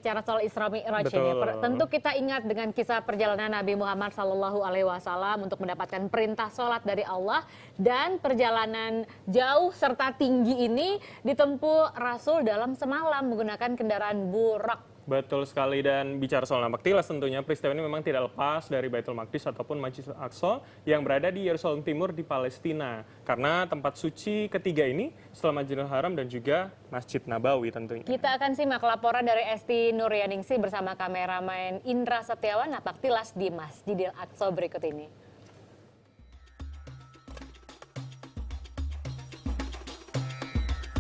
bicara soal Isra Mi'raj ini, tentu kita ingat dengan kisah perjalanan Nabi Muhammad SAW untuk mendapatkan perintah sholat dari Allah, dan perjalanan jauh serta tinggi ini ditempuh Rasul dalam semalam menggunakan kendaraan burak. Betul sekali, dan bicara soal Napak Tilas tentunya peristiwa ini memang tidak lepas dari Baitul Maqdis ataupun Masjid Al-Aqsa yang berada di Yerusalem Timur di Palestina. Karena tempat suci ketiga ini setelah Masjidil Haram dan juga Masjid Nabawi tentunya. Kita akan simak laporan dari Esti Nuryaningsih bersama kameramen Indra Setiawan Napak Tilas di Masjidil Aqsa berikut ini.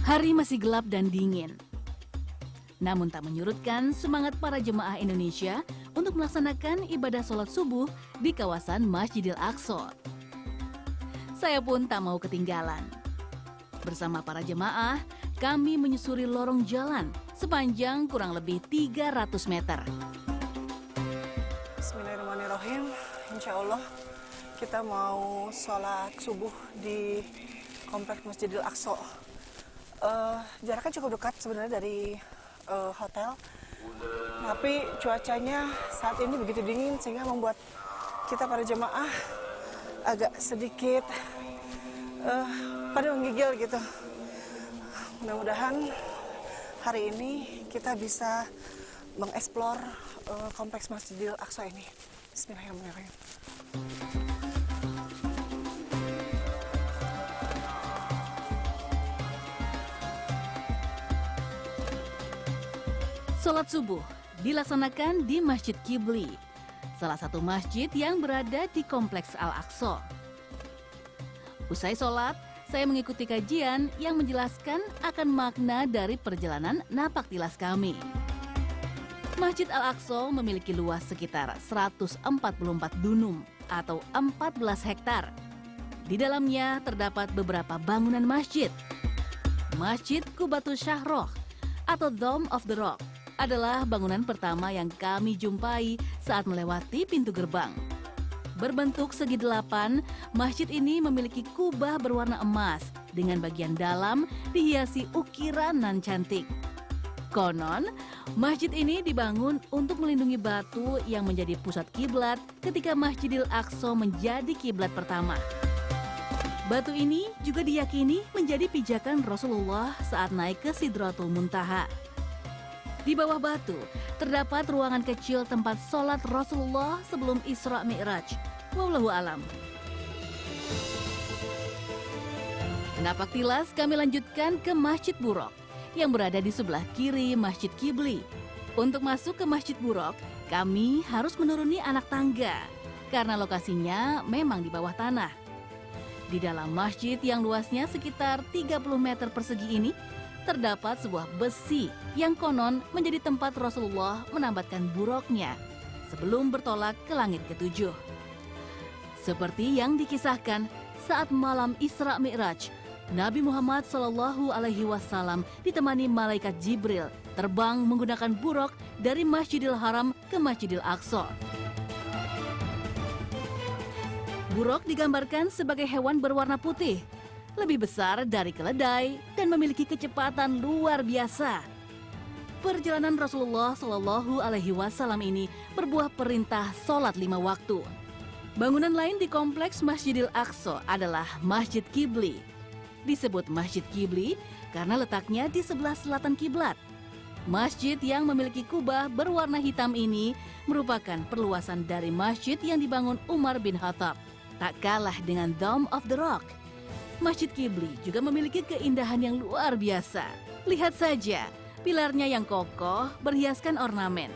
Hari masih gelap dan dingin. Namun tak menyurutkan semangat para jemaah Indonesia untuk melaksanakan ibadah sholat subuh di kawasan Masjidil Aqsa. Saya pun tak mau ketinggalan. Bersama para jemaah, kami menyusuri lorong jalan sepanjang kurang lebih 300 meter. Bismillahirrahmanirrahim. Insya Allah kita mau sholat subuh di kompleks Masjidil Aqsa. Jaraknya cukup dekat sebenarnya dari hotel, tapi cuacanya saat ini begitu dingin sehingga membuat kita para jemaah agak sedikit pada menggigil gitu. Mudah-mudahan hari ini kita bisa mengeksplor kompleks Masjidil Aqsa ini. Bismillahirrahmanirrahim. Sholat subuh dilaksanakan di Masjid Qibli, salah satu masjid yang berada di Kompleks Al-Aqsa. Usai sholat, saya mengikuti kajian yang menjelaskan akan makna dari perjalanan Napak Tilas kami. Masjid Al-Aqsa memiliki luas sekitar 144 dunum atau 14 hektar. Di dalamnya terdapat beberapa bangunan masjid. Masjid Qubatus Syahroh atau Dome of the Rock adalah bangunan pertama yang kami jumpai saat melewati pintu gerbang. Berbentuk segi delapan, masjid ini memiliki kubah berwarna emas dengan bagian dalam dihiasi ukiran nan cantik. Konon, masjid ini dibangun untuk melindungi batu yang menjadi pusat kiblat ketika Masjidil Aqsa menjadi kiblat pertama. Batu ini juga diyakini menjadi pijakan Rasulullah saat naik ke Sidratul Muntaha. Di bawah batu, terdapat ruangan kecil tempat sholat Rasulullah sebelum Isra Mi'raj. Wallahu alam. Napak Tilas kami lanjutkan ke Masjid Buraq yang berada di sebelah kiri Masjid Qibli. Untuk masuk ke Masjid Buraq, kami harus menuruni anak tangga karena lokasinya memang di bawah tanah. Di dalam masjid yang luasnya sekitar 30 meter persegi ini, terdapat sebuah besi yang konon menjadi tempat Rasulullah menambatkan buraqnya sebelum bertolak ke langit ketujuh. Seperti yang dikisahkan saat malam Isra Mi'raj, Nabi Muhammad SAW ditemani malaikat Jibril terbang menggunakan buraq dari Masjidil Haram ke Masjidil Aqsa. Buraq digambarkan sebagai hewan berwarna putih, lebih besar dari keledai dan memiliki kecepatan luar biasa. Perjalanan Rasulullah SAW ini berbuah perintah sholat 5 waktu. Bangunan lain di kompleks Masjidil Aqsa adalah Masjid Qibli. Disebut Masjid Qibli karena letaknya di sebelah selatan kiblat. Masjid yang memiliki kubah berwarna hitam ini merupakan perluasan dari masjid yang dibangun Umar bin Khattab. Tak kalah dengan Dome of the Rock, Masjid Qibli juga memiliki keindahan yang luar biasa. Lihat saja, pilarnya yang kokoh berhiaskan ornamen.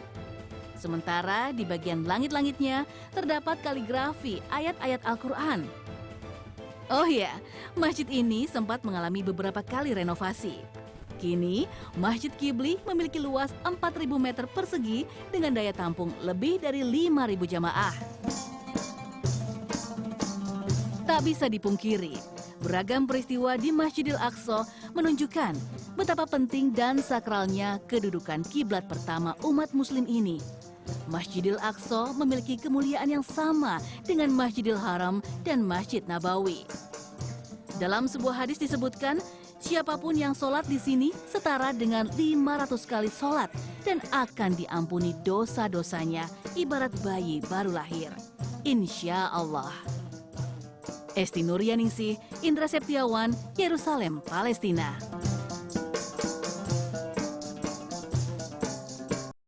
Sementara di bagian langit-langitnya terdapat kaligrafi ayat-ayat Al-Quran. Oh ya, masjid ini sempat mengalami beberapa kali renovasi. Kini, Masjid Qibli memiliki luas 4.000 meter persegi dengan daya tampung lebih dari 5.000 jamaah. Tak bisa dipungkiri, beragam peristiwa di Masjidil Aqsa menunjukkan betapa penting dan sakralnya kedudukan kiblat pertama umat muslim ini. Masjidil Aqsa memiliki kemuliaan yang sama dengan Masjidil Haram dan Masjid Nabawi. Dalam sebuah hadis disebutkan, Siapapun yang sholat di sini setara dengan 500 kali sholat dan akan diampuni dosa-dosanya ibarat bayi baru lahir. Insya Allah. Esti Nuryaningsih, Indra Septiawan, Yerusalem, Palestina.